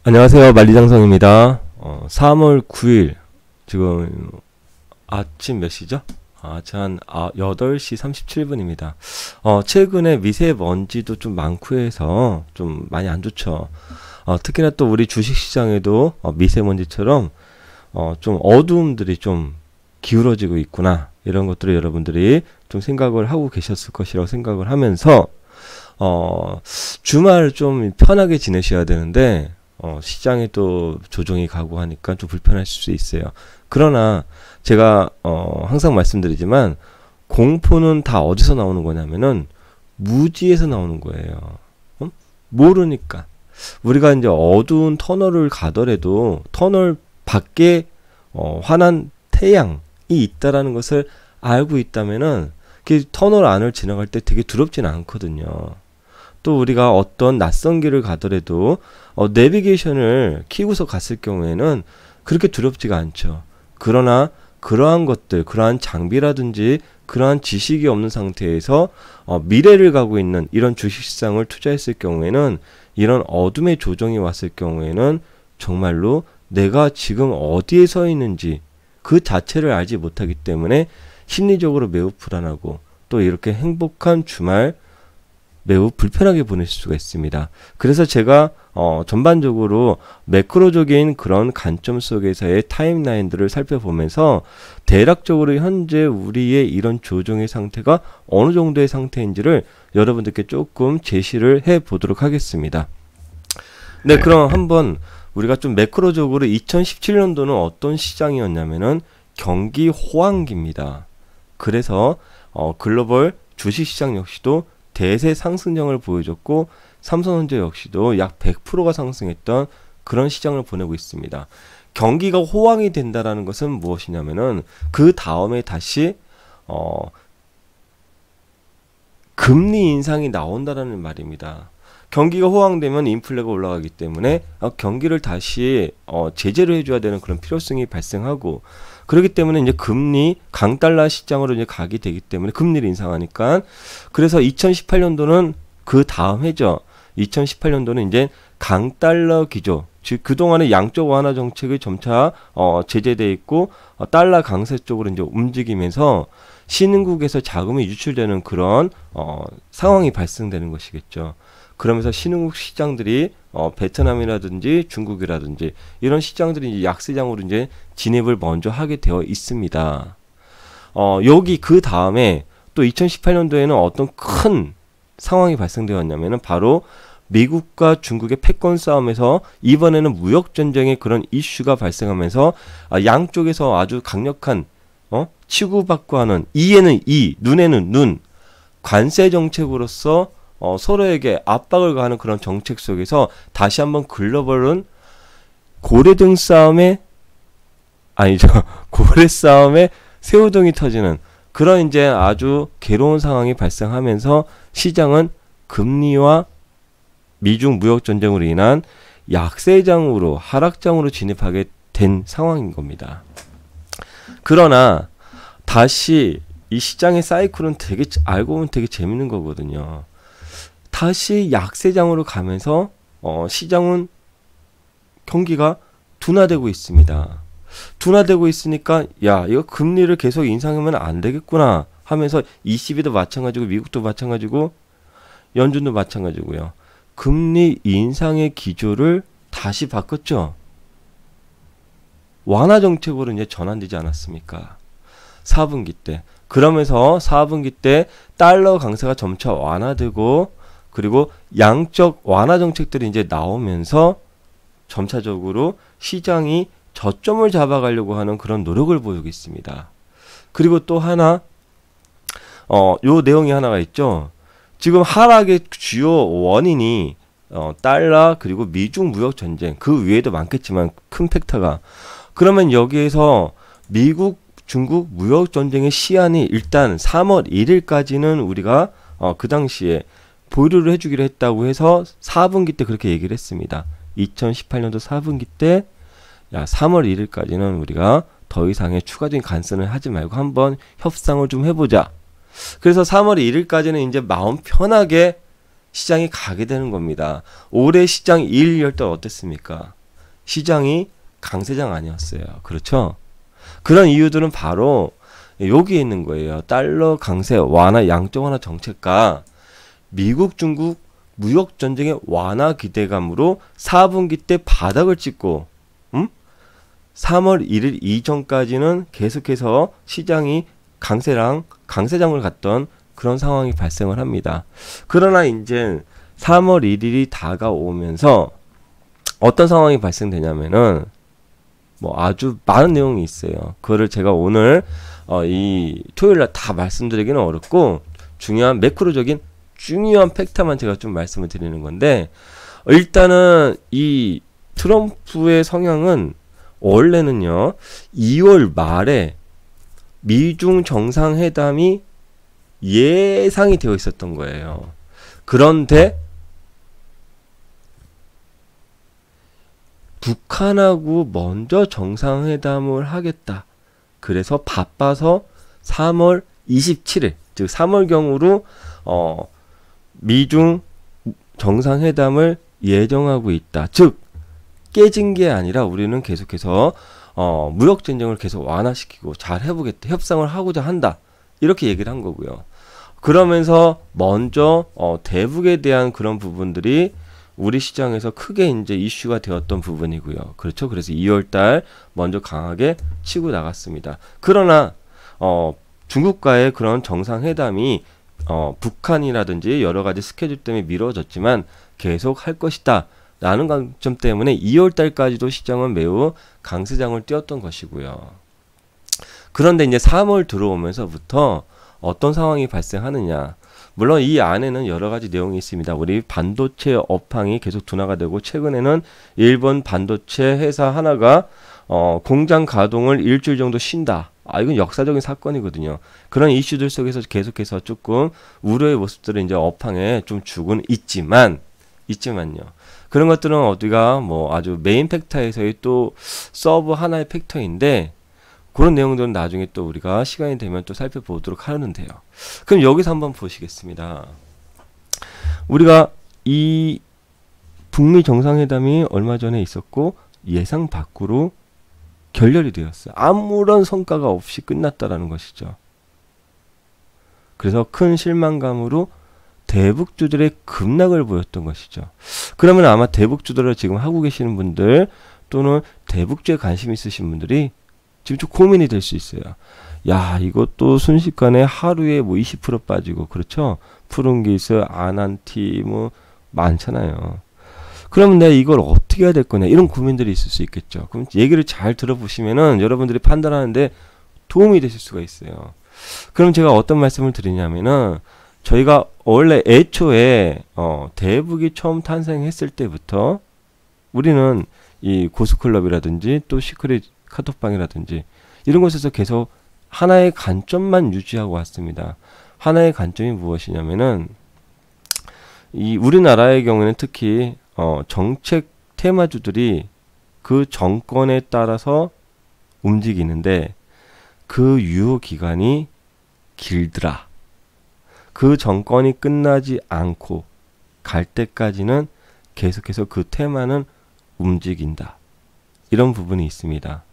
안녕하세요. 만리장성입니다. 3월 9일 지금 아침 몇 시죠? 아침 한 8시 37분입니다. 최근에 미세먼지도 좀 많고 해서 좀 많이 안 좋죠. 특히나 또 우리 주식시장에도 미세먼지처럼 좀 어두움들이 좀 기울어지고 있구나, 이런 것들을 여러분들이 좀 생각을 하고 계셨을 것이라고 생각을 하면서 주말 좀 편하게 지내셔야 되는데 시장에 또 조정이 가고 하니까 좀 불편할 수 있어요. 그러나 제가 항상 말씀드리지만, 공포는 다 어디서 나오는 거냐면은 무지에서 나오는 거예요. 모르니까. 우리가 이제 어두운 터널을 가더라도 터널 밖에 환한 태양이 있다라는 것을 알고 있다면은 그 터널 안을 지나갈 때 되게 두렵지는 않거든요. 또 우리가 어떤 낯선 길을 가더라도 내비게이션을 키고서 갔을 경우에는 그렇게 두렵지가 않죠. 그러나 그러한 것들, 그러한 장비라든지 그러한 지식이 없는 상태에서 미래를 가고 있는 이런 주식시장을 투자했을 경우에는, 이런 어둠의 조정이 왔을 경우에는 정말로 내가 지금 어디에 서 있는지 그 자체를 알지 못하기 때문에 심리적으로 매우 불안하고, 또 이렇게 행복한 주말 매우 불편하게 보낼 수가 있습니다. 그래서 제가 전반적으로 매크로적인 그런 관점 속에서의 타임라인들을 살펴보면서 대략적으로 현재 우리의 이런 조정의 상태가 어느 정도의 상태인지를 여러분들께 조금 제시를 해 보도록 하겠습니다. 네, 그럼 한번 우리가 좀 매크로적으로 2017년도는 어떤 시장이었냐면은 경기 호황기입니다. 그래서 글로벌 주식시장 역시도 대세 상승장을 보여줬고, 삼성전자 역시도 약 100%가 상승했던 그런 시장을 보내고 있습니다. 경기가 호황이 된다라는 것은 무엇이냐면은 그 다음에 다시 금리 인상이 나온다라는 말입니다. 경기가 호황되면 인플레가 올라가기 때문에 경기를 다시 제재를 해줘야 되는 그런 필요성이 발생하고, 그렇기 때문에 이제 금리 강달러 시장으로 이제 가게 되기 때문에 금리를 인상하니까, 그래서 2018년도는 그 다음 해죠. 2018년도는 이제 강달러 기조, 즉 그동안의 양적 완화 정책이 점차 제재돼 있고 달러 강세 쪽으로 이제 움직이면서 신흥국에서 자금이 유출되는 그런 상황이 발생되는 것이겠죠. 그러면서 신흥국 시장들이 베트남이라든지 중국이라든지 이런 시장들이 이제 약세장으로 이제 진입을 먼저 하게 되어 있습니다. 여기 그 다음에 또 2018년도에는 어떤 큰 상황이 발생되었냐면은 바로 미국과 중국의 패권 싸움에서 이번에는 무역 전쟁의 그런 이슈가 발생하면서 양쪽에서 아주 강력한 치고받고 하는, 이에는 이, 눈에는 눈, 관세 정책으로서 서로에게 압박을 가하는 그런 정책 속에서 다시 한번 글로벌은 고래등 싸움에, 아니죠, 고래 싸움에 새우등이 터지는 그런 이제 아주 괴로운 상황이 발생하면서 시장은 금리와 미중 무역 전쟁으로 인한 약세장으로, 하락장으로 진입하게 된 상황인 겁니다. 그러나 다시 이 시장의 사이클은 되게 알고 보면 되게 재밌는 거거든요. 다시 약세장으로 가면서 시장은 경기가 둔화되고 있습니다. 둔화되고 있으니까 야, 이거 금리를 계속 인상하면 안 되겠구나 하면서 ECB도 마찬가지고 미국도 마찬가지고 연준도 마찬가지고요. 금리 인상의 기조를 다시 바꿨죠. 완화 정책으로 이제 전환되지 않았습니까? 4분기 때. 그러면서 4분기 때 달러 강세가 점차 완화되고, 그리고 양적 완화 정책들이 이제 나오면서 점차적으로 시장이 저점을 잡아가려고 하는 그런 노력을 보이고 있습니다. 그리고 또 하나, 요 내용이 하나가 있죠. 지금 하락의 주요 원인이 달러 그리고 미중 무역 전쟁, 그 위에도 많겠지만 큰 팩터가, 그러면 여기에서 미국 중국 무역 전쟁의 시한이 일단 3월 1일까지는 우리가 그 당시에 보류를 해주기로 했다고 해서 4분기 때 그렇게 얘기를 했습니다. 2018년도 4분기 때 3월 1일까지는 우리가 더 이상의 추가적인 간선을 하지 말고 한번 협상을 좀 해보자. 그래서 3월 1일까지는 이제 마음 편하게 시장이 가게 되는 겁니다. 올해 시장 1, 2월달 어땠습니까? 시장이 강세장 아니었어요. 그렇죠? 그런 이유들은 바로 여기에 있는 거예요. 달러 강세 완화 양적 완화 정책과 미국 중국 무역 전쟁의 완화 기대감으로 4분기 때 바닥을 찍고 3월 1일 이전까지는 계속해서 시장이 강세장을 갔던 그런 상황이 발생을 합니다. 그러나 이제 3월 1일이 다가오면서 어떤 상황이 발생되냐면은 뭐 아주 많은 내용이 있어요. 그거를 제가 오늘 이 토요일날 다 말씀드리기는 어렵고 중요한 매크로적인 중요한 팩트만 제가 좀 말씀을 드리는 건데, 일단은 이 트럼프의 성향은 원래는요 2월 말에 미중 정상회담이 예상이 되어 있었던 거예요. 그런데 북한하고 먼저 정상회담을 하겠다. 그래서 바빠서 3월 27일, 즉 3월경으로 미중 정상회담을 예정하고 있다. 즉 깨진 게 아니라 우리는 계속해서 무역 전쟁을 계속 완화시키고 잘 해보겠다. 협상을 하고자 한다. 이렇게 얘기를 한 거고요. 그러면서 먼저 대북에 대한 그런 부분들이 우리 시장에서 크게 이제 이슈가 되었던 부분이고요. 그렇죠. 그래서 2월달 먼저 강하게 치고 나갔습니다. 그러나 중국과의 그런 정상회담이 북한이라든지 여러 가지 스케줄 때문에 미뤄졌지만 계속 할 것이다 라는 관점 때문에 2월달까지도 시장은 매우 강세장을 띄웠던 것이고요. 그런데 이제 3월 들어오면서부터 어떤 상황이 발생하느냐. 물론 이 안에는 여러 가지 내용이 있습니다. 우리 반도체 업황이 계속 둔화가 되고, 최근에는 일본 반도체 회사 하나가 공장 가동을 일주일 정도 쉰다. 이건 역사적인 사건이거든요. 그런 이슈들 속에서 계속해서 조금 우려의 모습들을 이제 업황에 좀 주고는 있지만요. 그런 것들은 어디가 뭐 아주 메인 팩터에서의 또 서브 하나의 팩터인데, 그런 내용들은 나중에 또 우리가 시간이 되면 또 살펴보도록 하는데요. 그럼 여기서 한번 보시겠습니다. 우리가 이 북미 정상회담이 얼마 전에 있었고 예상 밖으로 결렬이 되었어요. 아무런 성과가 없이 끝났다라는 것이죠. 그래서 큰 실망감으로 대북주들의 급락을 보였던 것이죠. 그러면 아마 대북주들을 지금 하고 계시는 분들 또는 대북주에 관심 있으신 분들이 지금 좀 고민이 될 수 있어요. 야, 이것도 순식간에 하루에 뭐 20% 빠지고, 그렇죠? 푸른기스, 아난티 뭐 많잖아요. 그러면 내가 이걸 어떻게 해야 될 거냐, 이런 고민들이 있을 수 있겠죠. 그럼 얘기를 잘 들어보시면은 여러분들이 판단하는데 도움이 되실 수가 있어요. 그럼 제가 어떤 말씀을 드리냐면은, 저희가 원래 애초에 대북이 처음 탄생했을 때부터 우리는 이 고스클럽이라든지 또 시크릿 카톡방이라든지 이런 곳에서 계속 하나의 관점만 유지하고 왔습니다. 하나의 관점이 무엇이냐면은, 이 우리나라의 경우에는 특히 정책 테마주들이 그 정권에 따라서 움직이는데 그 유효 기간이 길더라. 그 정권이 끝나지 않고 갈 때까지는 계속해서 그 테마는 움직인다. 이런 부분이 있습니다.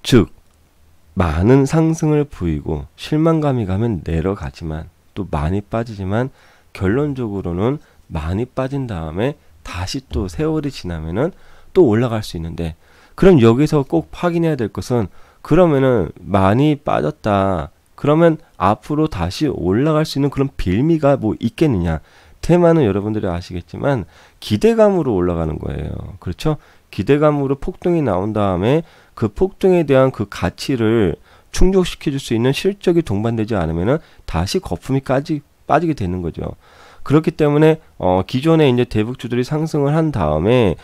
즉 많은 상승을 보이고 실망감이 가면 내려가지만, 또 많이 빠지지만 결론적으로는 많이 빠진 다음에 다시 또 세월이 지나면은 또 올라갈 수 있는데, 그럼 여기서 꼭 확인해야 될 것은, 그러면은 많이 빠졌다. 그러면 앞으로 다시 올라갈 수 있는 그런 빌미가 뭐 있겠느냐. 테마는 여러분들이 아시겠지만 기대감으로 올라가는 거예요. 그렇죠? 기대감으로 폭등이 나온 다음에 그 폭등에 대한 그 가치를 충족시켜 줄 수 있는 실적이 동반되지 않으면은 다시 거품이 빠지게 되는 거죠. 그렇기 때문에 기존에 이제 대북주들이 상승을 한 다음에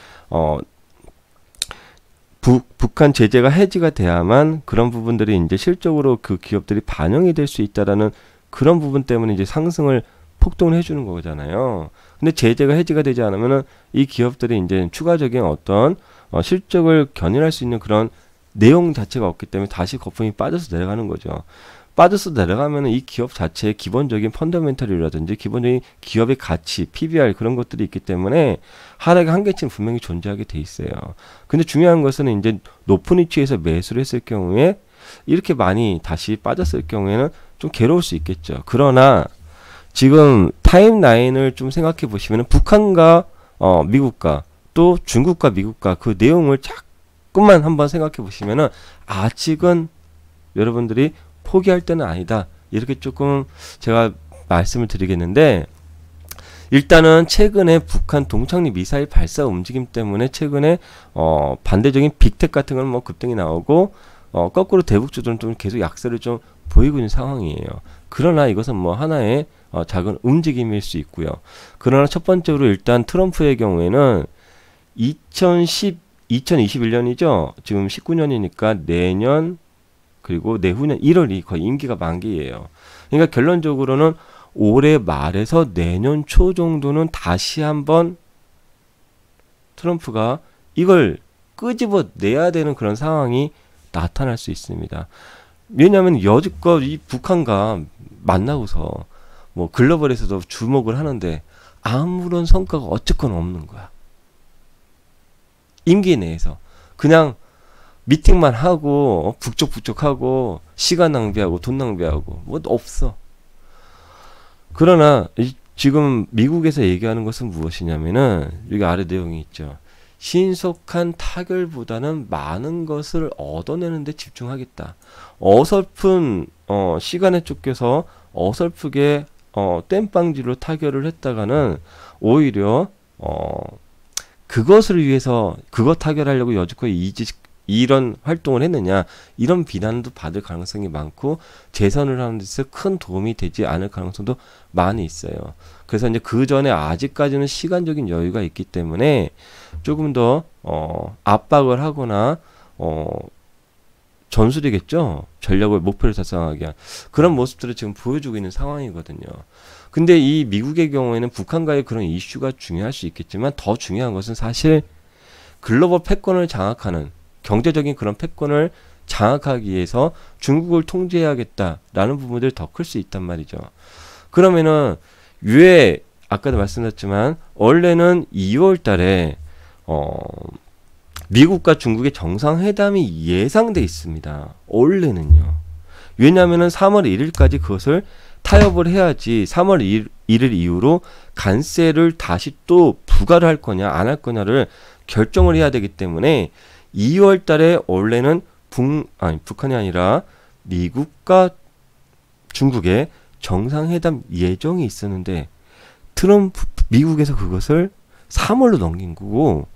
북한 제재가 해지가 돼야만 그런 부분들이 이제 실적으로 그 기업들이 반영이 될 수 있다라는 그런 부분 때문에 이제 상승을 폭등을 해주는 거잖아요. 근데 제재가 해지가 되지 않으면은 이 기업들이 이제 추가적인 어떤 실적을 견인할 수 있는 그런 내용 자체가 없기 때문에 다시 거품이 빠져서 내려가는 거죠. 빠져서 내려가면은 이 기업 자체의 기본적인 펀더멘털이라든지 기본적인 기업의 가치, PBR 그런 것들이 있기 때문에 하락의 한계치는 분명히 존재하게 돼 있어요. 근데 중요한 것은 이제 높은 위치에서 매수를 했을 경우에 이렇게 많이 다시 빠졌을 경우에는 좀 괴로울 수 있겠죠. 그러나 지금 타임라인을 좀 생각해 보시면 북한과 미국과 또 중국과 미국과 그 내용을 조금만 한번 생각해 보시면은 아직은 여러분들이 포기할 때는 아니다. 이렇게 조금 제가 말씀을 드리겠는데, 일단은 최근에 북한 동창리 미사일 발사 움직임 때문에 최근에 반대적인 빅텍 같은 건 뭐 급등이 나오고 거꾸로 대북주들은 좀 계속 약세를 좀 보이고 있는 상황이에요. 그러나 이것은 뭐 하나의 작은 움직임일 수 있고요. 그러나 첫 번째로 일단 트럼프의 경우에는 2021년이죠. 지금 19년이니까 내년 그리고 내후년 1월이 거의 임기가 만기예요. 그러니까 결론적으로는 올해 말에서 내년 초 정도는 다시 한번 트럼프가 이걸 끄집어 내야 되는 그런 상황이 나타날 수 있습니다. 왜냐하면 여지껏 이 북한과 만나고서 뭐 글로벌에서도 주목을 하는데 아무런 성과가 어쨌건 없는 거야. 임기 내에서 그냥 미팅만 하고 북적북적하고 시간 낭비하고 돈 낭비하고 뭐 없어. 그러나 지금 미국에서 얘기하는 것은 무엇이냐면은 여기 아래 내용이 있죠. 신속한 타결보다는 많은 것을 얻어내는 데 집중하겠다. 어설픈 시간에 쫓겨서 어설프게 땜빵질로 타결을 했다가는 오히려 그것을 위해서 그것 타결하려고 여지껏 이런 활동을 했느냐, 이런 비난도 받을 가능성이 많고 재선을 하는 데서 큰 도움이 되지 않을 가능성도 많이 있어요. 그래서 이제 그 전에 아직까지는 시간적인 여유가 있기 때문에 조금 더 압박을 하거나 전술이겠죠. 전략을 목표를 달성하기 위한 그런 모습들을 지금 보여주고 있는 상황이거든요. 근데 이 미국의 경우에는 북한과의 그런 이슈가 중요할 수 있겠지만 더 중요한 것은 사실 글로벌 패권을 장악하는 경제적인 그런 패권을 장악하기 위해서 중국을 통제해야겠다라는 부분들이 더 클 수 있단 말이죠. 그러면은 왜 아까도 말씀드렸지만 원래는 2월 달에 미국과 중국의 정상회담이 예상돼 있습니다. 원래는요. 왜냐하면은 3월 1일까지 그것을 타협을 해야지 3월 1일 이후로 관세를 다시 또 부과를 할 거냐 안 할 거냐를 결정을 해야 되기 때문에 2월 달에 원래는 북한이 아니라 미국과 중국의 정상회담 예정이 있었는데 미국에서 그것을 3월로 넘긴 거고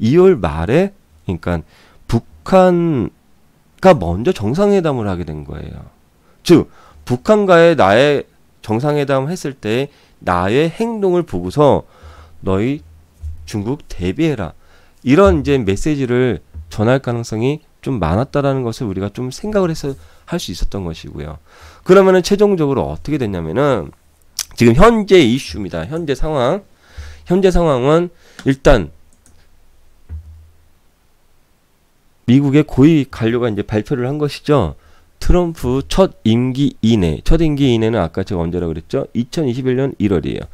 2월 말에 그러니까 북한가 먼저 정상회담을 하게 된 거예요. 즉 북한과의 나의 정상회담을 했을 때 나의 행동을 보고서 너희 중국 대비해라. 이런 이제 메시지를 전할 가능성이 좀 많았다라는 것을 우리가 좀 생각을 해서 할 수 있었던 것이고요. 그러면은 최종적으로 어떻게 됐냐면은 지금 현재 이슈입니다. 현재 상황. 현재 상황은 일단 미국의 고위 관료가 이제 발표를 한 것이죠. 트럼프 첫 임기 이내. 첫 임기 이내는 아까 제가 언제라고 그랬죠? 2021년 1월이에요.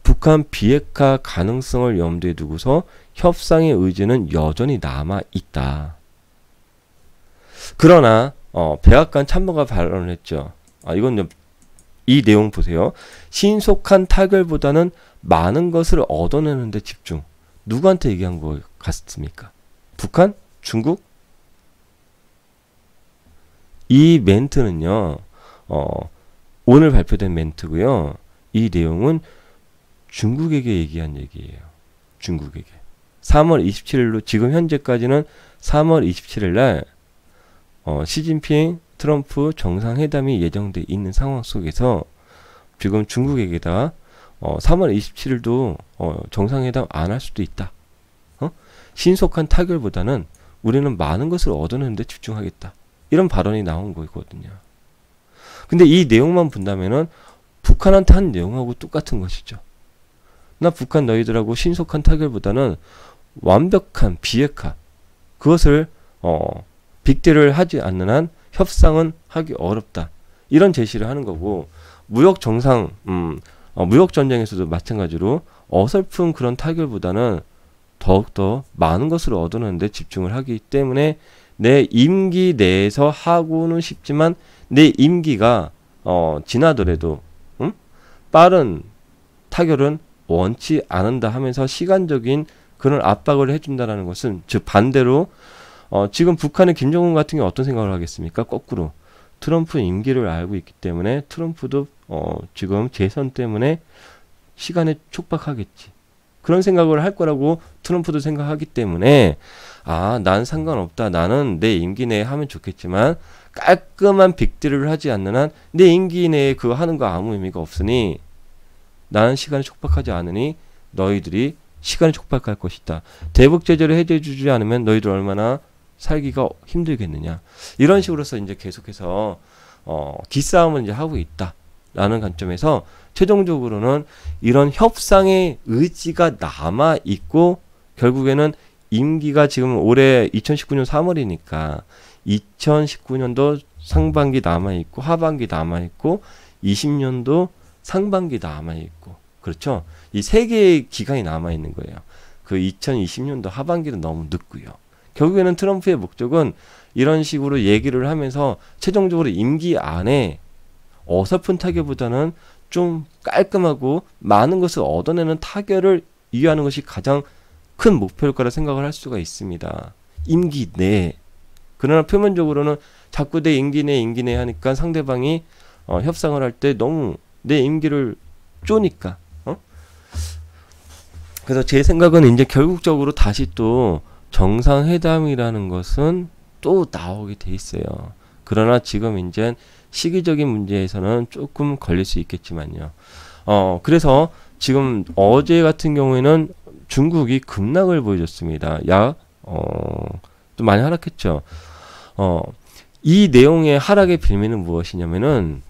북한 비핵화 가능성을 염두에 두고서 협상의 의지는 여전히 남아 있다. 그러나 백악관 참모가 발언을 했죠. 이건 이 내용 보세요. 신속한 타결보다는 많은 것을 얻어내는 데 집중. 누구한테 얘기한 것 같습니까? 북한? 중국? 이 멘트는요. 오늘 발표된 멘트고요. 이 내용은 중국에게 얘기한 얘기예요. 중국에게. 3월 27일로 지금 현재까지는 3월 27일 날 시진핑 트럼프 정상회담이 예정돼 있는 상황 속에서 지금 중국에게다 3월 27일도 정상회담 안 할 수도 있다. 신속한 타결보다는 우리는 많은 것을 얻어내는 데 집중하겠다. 이런 발언이 나온 거거든요. 근데 이 내용만 본다면은 북한한테 한 내용하고 똑같은 것이죠. 나 북한 너희들하고 신속한 타결보다는 완벽한 비핵화 그것을 빅딜을 하지 않는 한 협상은 하기 어렵다. 이런 제시를 하는 거고 무역 정상 무역 전쟁에서도 마찬가지로 어설픈 그런 타결보다는 더욱더 많은 것을 얻어내는데 집중을 하기 때문에 내 임기 내에서 하고는 싶지만 내 임기가 지나더라도 빠른 타결은 원치 않는다 하면서 시간적인 그런 압박을 해준다라는 것은 즉 반대로 지금 북한의 김정은 같은 경우 어떤 생각을 하겠습니까? 거꾸로 트럼프 임기를 알고 있기 때문에 트럼프도 지금 재선 때문에 시간에 촉박하겠지. 그런 생각을 할 거라고 트럼프도 생각하기 때문에 난 상관없다. 나는 내 임기 내에 하면 좋겠지만 깔끔한 빅딜을 하지 않는 한 내 임기 내에 그거 하는 거 아무 의미가 없으니 나는 시간에 촉박하지 않으니 너희들이 시간에 촉박할 것이다. 대북 제재를 해제해 주지 않으면 너희들 얼마나 살기가 힘들겠느냐. 이런 식으로서 이제 계속해서 기싸움을 이제 하고 있다라는 관점에서 최종적으로는 이런 협상의 의지가 남아 있고 결국에는 임기가 지금 올해 2019년 3월이니까 2019년도 상반기 남아 있고 하반기 남아 있고 20년도 상반기 남아 있고 그렇죠. 이 세 개의 기간이 남아 있는 거예요. 그 2020년도 하반기는 너무 늦고요. 결국에는 트럼프의 목적은 이런 식으로 얘기를 하면서 최종적으로 임기 안에 어설픈 타결보다는 좀 깔끔하고 많은 것을 얻어내는 타결을 이해하는 것이 가장 큰 목표일 거라 생각을 할 수가 있습니다. 임기 내에. 그러나 표면적으로는 자꾸 내 임기 내 하니까 상대방이 협상을 할 때 너무 내 임기를 쪼니까. 그래서 제 생각은 이제 결국적으로 다시 또 정상회담이라는 것은 또 나오게 돼 있어요. 그러나 지금 이제 시기적인 문제에서는 조금 걸릴 수 있겠지만요. 그래서 지금 어제 같은 경우에는 중국이 급락을 보여줬습니다. 또 많이 하락했죠. 이 내용의 하락의 빌미는 무엇이냐면은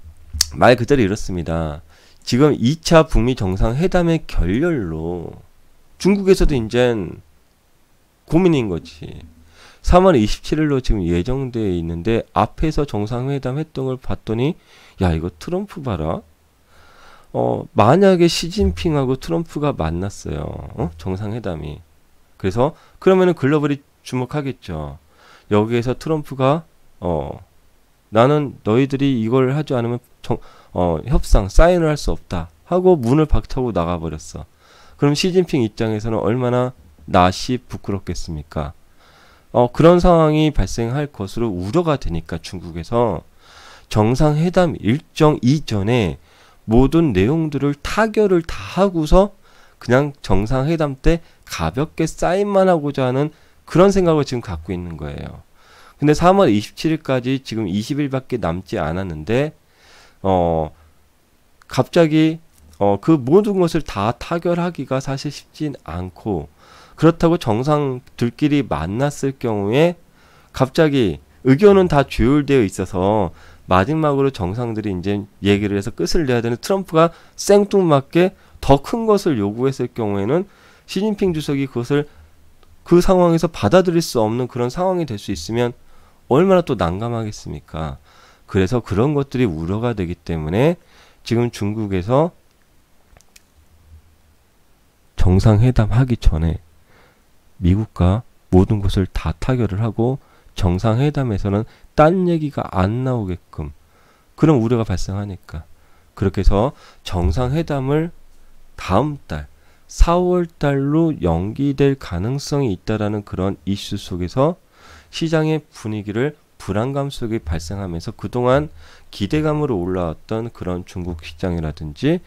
말 그대로 이렇습니다. 지금 2차 북미 정상회담의 결렬로 중국에서도 이제 고민인 거지. 3월 27일로 지금 예정되어 있는데 앞에서 정상회담 했던 걸 봤더니 야 이거 트럼프 봐라. 만약에 시진핑하고 트럼프가 만났어요. 정상회담이. 그래서 그러면은 글로벌이 주목하겠죠. 여기에서 트럼프가 나는 너희들이 이걸 하지 않으면 협상 사인을 할 수 없다 하고 문을 박차고 나가버렸어. 그럼 시진핑 입장에서는 얼마나 낯이 부끄럽겠습니까? 그런 상황이 발생할 것으로 우려가 되니까 중국에서 정상회담 일정 이전에 모든 내용들을 타결을 다 하고서 그냥 정상회담 때 가볍게 사인만 하고자 하는 그런 생각을 지금 갖고 있는 거예요. 근데 3월 27일까지 지금 20일밖에 남지 않았는데 갑자기 그 모든 것을 다 타결하기가 사실 쉽진 않고 그렇다고 정상들끼리 만났을 경우에 갑자기 의견은 다 조율되어 있어서 마지막으로 정상들이 이제 얘기를 해서 끝을 내야 되는 트럼프가 생뚱맞게 더 큰 것을 요구했을 경우에는 시진핑 주석이 그것을 그 상황에서 받아들일 수 없는 그런 상황이 될 수 있으면 얼마나 또 난감하겠습니까? 그래서 그런 것들이 우려가 되기 때문에 지금 중국에서 정상회담 하기 전에 미국과 모든 것을 다 타결을 하고 정상회담에서는 딴 얘기가 안 나오게끔 그런 우려가 발생하니까 그렇게 해서 정상회담을 다음 달 4월 달로 연기될 가능성이 있다라는 그런 이슈 속에서 시장의 분위기를 불안감 속에 발생하면서 그동안 기대감으로 올라왔던 그런 중국 시장이라든지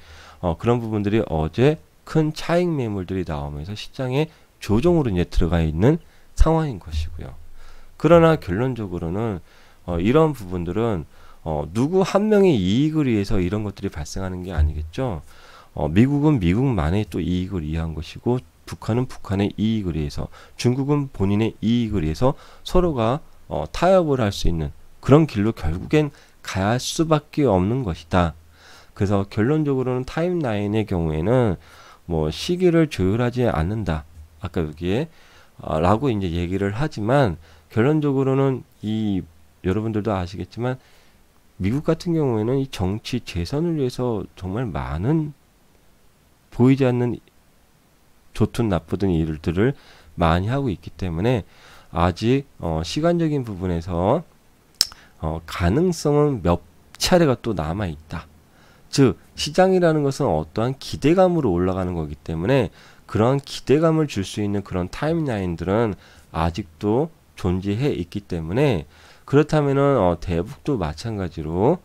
그런 부분들이 어제 큰 차익 매물들이 나오면서 시장에 조정으로 이제 들어가 있는 상황인 것이고요. 그러나 결론적으로는 이런 부분들은 누구 한 명의 이익을 위해서 이런 것들이 발생하는 게 아니겠죠. 미국은 미국만의 또 이익을 위한 것이고 북한은 북한의 이익을 위해서 중국은 본인의 이익을 위해서 서로가 타협을 할 수 있는 그런 길로 결국엔 갈 수밖에 없는 것이다. 그래서 결론적으로는 타임라인의 경우에는 뭐 시기를 조율하지 않는다. 아까 여기에 라고 이제 얘기를 하지만 결론적으로는 이 여러분들도 아시겠지만 미국 같은 경우에는 이 정치 재선을 위해서 정말 많은 보이지 않는 좋든 나쁘든 일들을 많이 하고 있기 때문에 아직 시간적인 부분에서 가능성은 몇 차례가 또 남아 있다. 즉 시장이라는 것은 어떠한 기대감으로 올라가는 거기 때문에 그런 기대감을 줄 수 있는 그런 타임라인들은 아직도 존재해 있기 때문에 그렇다면은 대북도 마찬가지로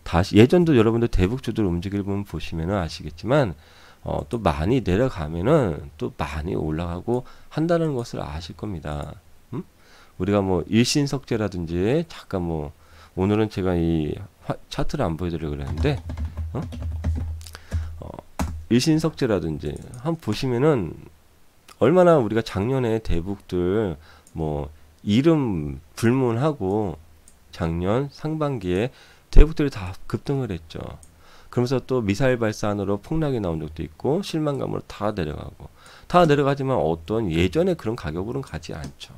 다시 예전도 여러분들 대북주들 움직일 부분 보시면은 아시겠지만 또 많이 내려가면은 또 많이 올라가고 한다는 것을 아실 겁니다. 우리가 뭐 일신석재라든지 잠깐 뭐 오늘은 제가 이 차트를 안 보여드리려고 그랬는데 일신석재라든지 한번 보시면은 얼마나 우리가 작년에 대북들 뭐 이름 불문하고 작년 상반기에 대북들이 다 급등을 했죠. 그러면서 또 미사일 발사안으로 폭락이 나온 적도 있고 실망감으로 다 내려가지만 어떤 예전에 그런 가격으로는 가지 않죠.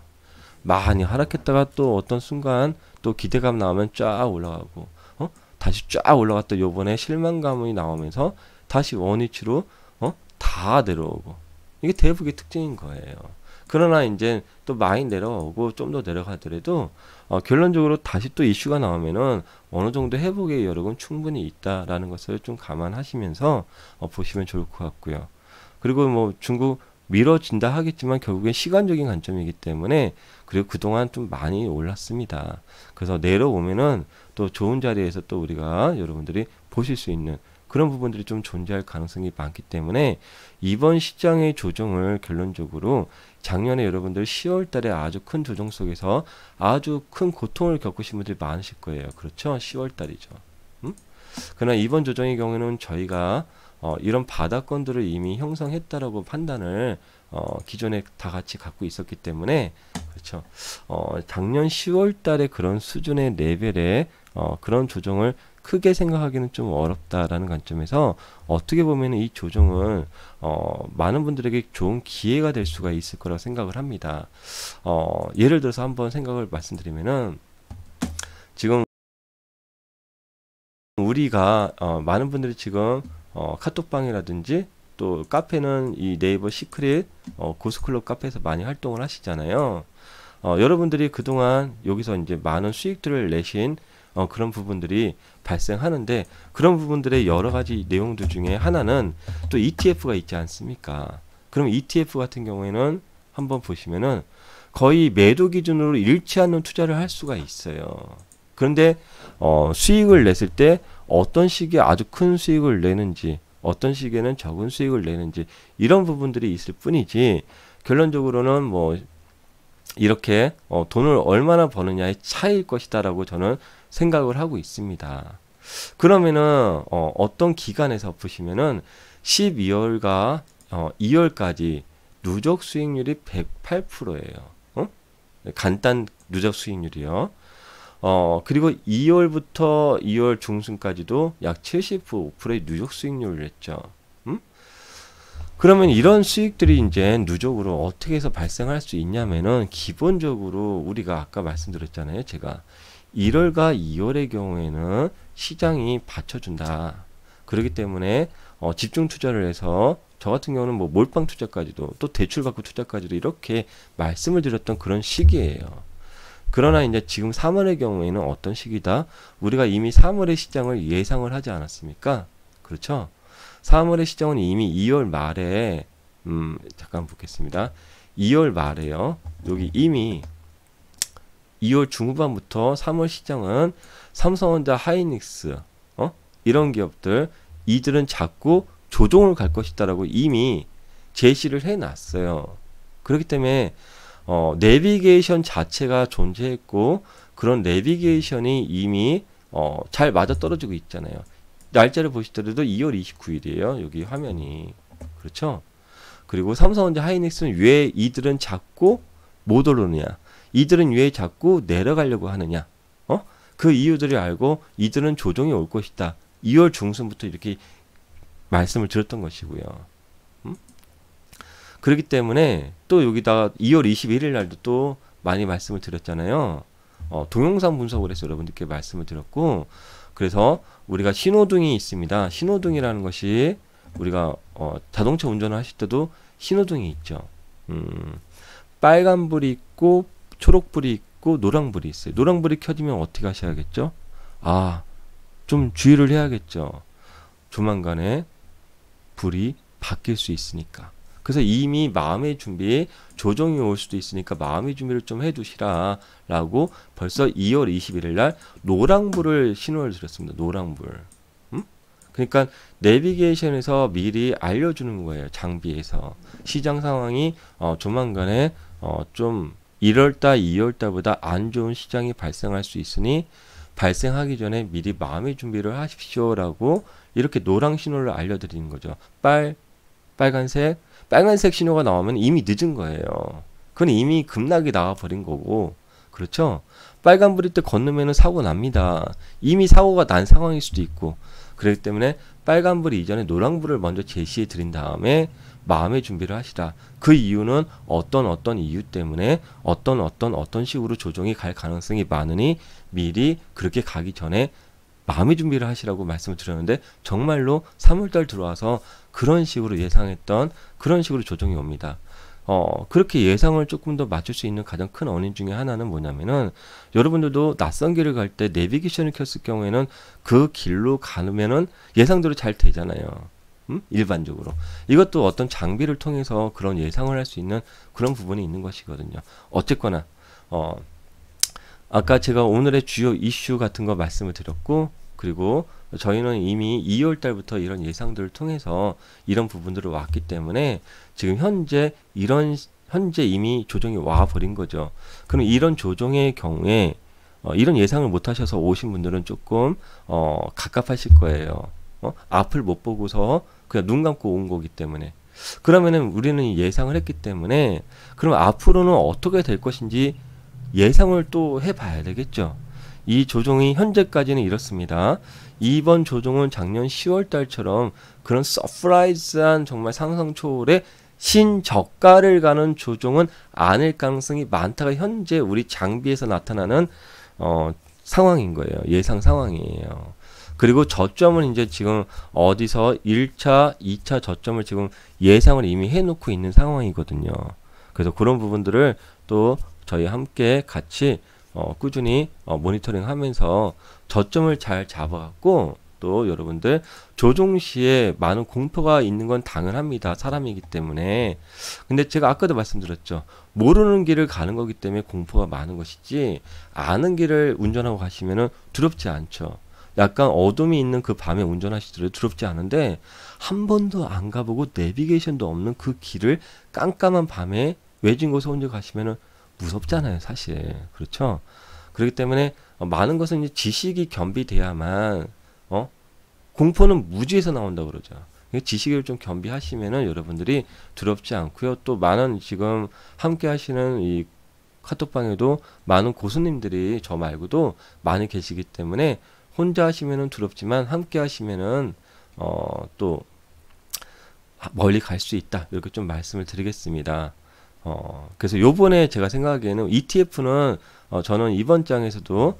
많이 하락했다가 또 어떤 순간 또 기대감 나오면 쫙 올라가고 다시 쫙 올라갔다 요번에 실망감이 나오면서 다시 원위치로 다 내려오고 이게 대북의 특징인 거예요. 그러나 이제 또 많이 내려오고 좀 더 내려가더라도 결론적으로 다시 또 이슈가 나오면은 어느 정도 회복의 여력은 충분히 있다라는 것을 좀 감안하시면서 보시면 좋을 것 같고요. 그리고 뭐 중국 미뤄진다 하겠지만 결국엔 시간적인 관점이기 때문에 그리고 그동안 좀 많이 올랐습니다. 그래서 내려오면은 또 좋은 자리에서 또 우리가 여러분들이 보실 수 있는 그런 부분들이 좀 존재할 가능성이 많기 때문에 이번 시장의 조정을 결론적으로 작년에 여러분들 10월 달에 아주 큰 조정 속에서 아주 큰 고통을 겪으신 분들이 많으실 거예요. 그렇죠? 10월 달이죠. 그러나 이번 조정의 경우에는 저희가 이런 바닥권들을 이미 형성했다라고 판단을 기존에 다 같이 갖고 있었기 때문에 그렇죠. 작년 10월 달에 그런 수준의 레벨의 그런 조정을 크게 생각하기는 좀 어렵다라는 관점에서 어떻게 보면 이 조정은 많은 분들에게 좋은 기회가 될 수가 있을 거라고 생각을 합니다. 예를 들어서 한번 생각을 말씀드리면은 지금 우리가 많은 분들이 지금 카톡방이라든지 또 카페는 이 네이버 시크릿 고스클럽 카페에서 많이 활동을 하시잖아요. 여러분들이 그동안 여기서 이제 많은 수익들을 내신 그런 부분들이 발생하는데 그런 부분들의 여러 가지 내용들 중에 하나는 또 ETF가 있지 않습니까? 그럼 ETF 같은 경우에는 한번 보시면은 거의 매도 기준으로 잃지 않는 투자를 할 수가 있어요. 그런데 수익을 냈을 때 어떤 시기에 아주 큰 수익을 내는지 어떤 시기에는 적은 수익을 내는지 이런 부분들이 있을 뿐이지 결론적으로는 뭐 이렇게 돈을 얼마나 버느냐의 차이일 것이다라고 저는 생각을 하고 있습니다. 그러면은 어떤 기간에서 보시면은 12월과 2월까지 누적 수익률이 108%예요. 간단 누적 수익률이요. 그리고 2월부터 2월 중순까지도 약 75%의 누적 수익률을 냈죠. 그러면 이런 수익들이 이제 누적으로 어떻게 해서 발생할 수 있냐면은 기본적으로 우리가 아까 말씀드렸잖아요. 제가 1월과 2월의 경우에는 시장이 받쳐준다. 그렇기 때문에 집중 투자를 해서 저 같은 경우는 뭐 몰빵 투자까지도 또 대출받고 투자까지도 이렇게 말씀을 드렸던 그런 시기예요. 그러나 이제 지금 3월의 경우에는 어떤 시기다? 우리가 이미 3월의 시장을 예상을 하지 않았습니까? 그렇죠? 3월의 시장은 이미 2월 말에 잠깐 보겠습니다. 2월 말에요. 여기 이미 2월 중후반부터 3월 시장은 삼성전자, 하이닉스 이런 기업들 이들은 자꾸 조정을 갈 것이다라고 이미 제시를 해놨어요. 그렇기 때문에 내비게이션 자체가 존재했고 그런 내비게이션이 이미 잘 맞아떨어지고 있잖아요. 날짜를 보시더라도 2월 29일이에요. 여기 화면이. 그렇죠? 그리고 삼성전자, 하이닉스는 왜 이들은 자꾸 못 오르느냐? 이들은 왜 자꾸 내려가려고 하느냐? 그 이유들을 알고 이들은 조정이 올 것이다. 2월 중순부터 이렇게 말씀을 드렸던 것이고요. 그렇기 때문에 또 여기다가 2월 21일 날도 또 많이 말씀을 드렸잖아요. 동영상 분석을 해서 여러분들께 말씀을 드렸고, 그래서 우리가 신호등이 있습니다. 신호등이라는 것이 우리가 자동차 운전을 하실 때도 신호등이 있죠. 빨간불이 있고 초록불이 있고 노랑불이 있어요. 노랑불이 켜지면 어떻게 하셔야겠죠? 좀 주의를 해야겠죠. 조만간에 불이 바뀔 수 있으니까. 그래서 이미 마음의 준비에 조정이 올 수도 있으니까 마음의 준비를 좀 해두시라 라고 벌써 2월 21일 날 노랑불을 신호를 드렸습니다. 노랑불. 그러니까 내비게이션에서 미리 알려주는 거예요. 장비에서. 시장 상황이 조만간에 좀 1월달, 2월달보다 안 좋은 시장이 발생할 수 있으니 발생하기 전에 미리 마음의 준비를 하십시오라고 이렇게 노랑 신호를 알려드리는 거죠. 빨간색 신호가 나오면 이미 늦은 거예요. 그건 이미 급락이 나와버린 거고, 그렇죠? 빨간불일 때 건너면 사고 납니다. 이미 사고가 난 상황일 수도 있고, 그렇기 때문에 빨간불 이전에 노랑불을 먼저 제시해 드린 다음에 마음의 준비를 하시라. 그 이유는 어떤 이유 때문에 어떤 식으로 조정이 갈 가능성이 많으니 미리 그렇게 가기 전에 마음의 준비를 하시라고 말씀을 드렸는데, 정말로 3월달 들어와서 그런 식으로 예상했던 그런 식으로 조정이 옵니다. 그렇게 예상을 조금 더 맞출 수 있는 가장 큰 원인 중에 하나는 뭐냐면은, 여러분들도 낯선 길을 갈 때 내비게이션을 켰을 경우에는 그 길로 가면은 예상대로 잘 되잖아요. 일반적으로. 이것도 어떤 장비를 통해서 그런 예상을 할 수 있는 그런 부분이 있는 것이거든요. 어쨌거나, 아까 제가 오늘의 주요 이슈 같은 거 말씀을 드렸고, 그리고 저희는 이미 2월 달부터 이런 예상들을 통해서 이런 부분들을 왔기 때문에 지금 현재 이미 조정이 와 버린 거죠. 그럼 이런 조정의 경우에 이런 예상을 못 하셔서 오신 분들은 조금 갑갑하실 거예요. 앞을 못 보고서 그냥 눈 감고 온 거기 때문에. 그러면은 우리는 예상을 했기 때문에 그럼 앞으로는 어떻게 될 것인지 예상을 또 해봐야 되겠죠. 이 조정이 현재까지는 이렇습니다. 이번 조정은 작년 10월 달처럼 그런 서프라이즈한 정말 상상 초월의 신저가를 가는 조정은 아닐 가능성이 많다가 현재 우리 장비에서 나타나는 상황인 거예요. 예상 상황이에요. 그리고 저점은 이제 지금 어디서 1차, 2차 저점을 지금 예상을 이미 해놓고 있는 상황이거든요. 그래서 그런 부분들을 또 저희 함께 같이 꾸준히 모니터링 하면서 저점을 잘 잡아갖고, 또 여러분들 조종 시에 많은 공포가 있는 건 당연합니다. 사람이기 때문에. 근데 제가 아까도 말씀드렸죠. 모르는 길을 가는 거기 때문에 공포가 많은 것이지, 아는 길을 운전하고 가시면은 두렵지 않죠. 약간 어둠이 있는 그 밤에 운전하시더라도 두렵지 않은데, 한 번도 안 가보고 내비게이션도 없는 그 길을 깜깜한 밤에 외진 곳에 혼자 가시면은 무섭잖아요, 사실. 그렇죠? 그렇기 때문에 많은 것은 이제 지식이 겸비돼야만, 공포는 무지에서 나온다고 그러죠. 지식을 좀 겸비하시면은 여러분들이 두렵지 않고요. 또 많은 지금 함께 하시는 이 카톡방에도 많은 고수님들이 저 말고도 많이 계시기 때문에 혼자 하시면은 두렵지만 함께 하시면은 또 멀리 갈 수 있다. 이렇게 좀 말씀을 드리겠습니다. 그래서 요번에 제가 생각하기에는 ETF는 저는 이번 장에서도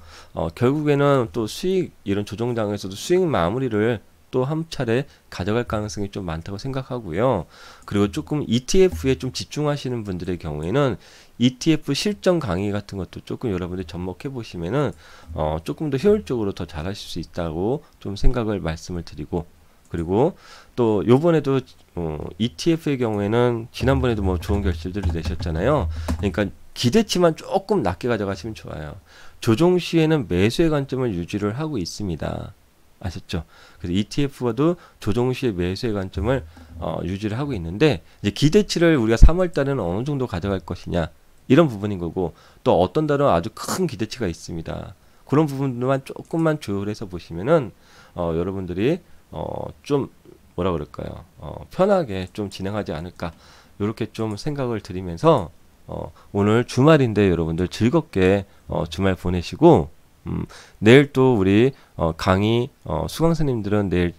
결국에는 또 수익, 이런 조정장에서도 수익 마무리를 또 한 차례 가져갈 가능성이 좀 많다고 생각하고요. 그리고 조금 ETF에 좀 집중하시는 분들의 경우에는 ETF 실전 강의 같은 것도 조금 여러분들이 접목해 보시면은 조금 더 효율적으로 더 잘하실 수 있다고 좀 생각을 말씀을 드리고, 그리고 또 요번에도 ETF의 경우에는 지난번에도 뭐 좋은 결실들을 내셨잖아요. 그러니까 기대치만 조금 낮게 가져가시면 좋아요. 조정 시에는 매수의 관점을 유지를 하고 있습니다. 아셨죠? 그래서 ETF와도 조정 시에 매수의 관점을 유지를 하고 있는데, 이제 기대치를 우리가 3월 달에는 어느 정도 가져갈 것이냐, 이런 부분인 거고, 또 어떤 달은 아주 큰 기대치가 있습니다. 그런 부분들만 조금만 조율해서 보시면은 여러분들이 좀 뭐라 그럴까요? 편하게 좀 진행하지 않을까, 이렇게 좀 생각을 드리면서 오늘 주말인데 여러분들 즐겁게 주말 보내시고, 내일 또 우리 강의 수강생님들은 내일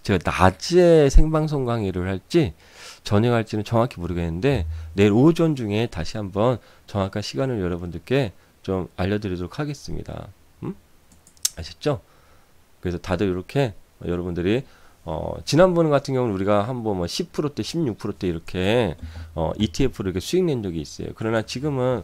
제가 낮에 생방송 강의를 할지 저녁 할지는 정확히 모르겠는데, 내일 오전 중에 다시 한번 정확한 시간을 여러분들께 좀 알려드리도록 하겠습니다. 아셨죠? 그래서 다들 이렇게 여러분들이 지난번 같은 경우는 우리가 한번 뭐 10%대, 16%대 이렇게 ETF로 이렇게 수익 낸 적이 있어요. 그러나 지금은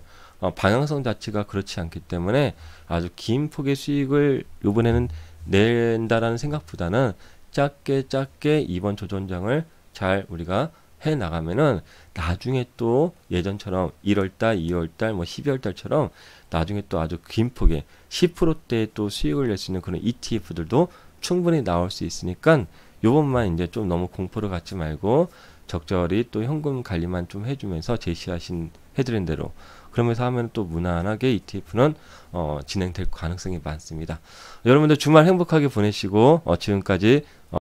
방향성 자체가 그렇지 않기 때문에 아주 긴 폭의 수익을 이번에는 낸다라는 생각보다는 짧게 이번 조정장을 잘 우리가 해 나가면은 나중에 또 예전처럼 1월달, 2월달, 뭐 12월달처럼 나중에 또 아주 긴 폭의 10%대의 또 수익을 낼 수 있는 그런 ETF들도 충분히 나올 수 있으니까 요번만 이제 좀 너무 공포를 갖지 말고 적절히 또 현금 관리만 좀 해주면서 해드린 대로 그러면서 하면 또 무난하게 ETF는 진행될 가능성이 많습니다. 여러분들 주말 행복하게 보내시고 지금까지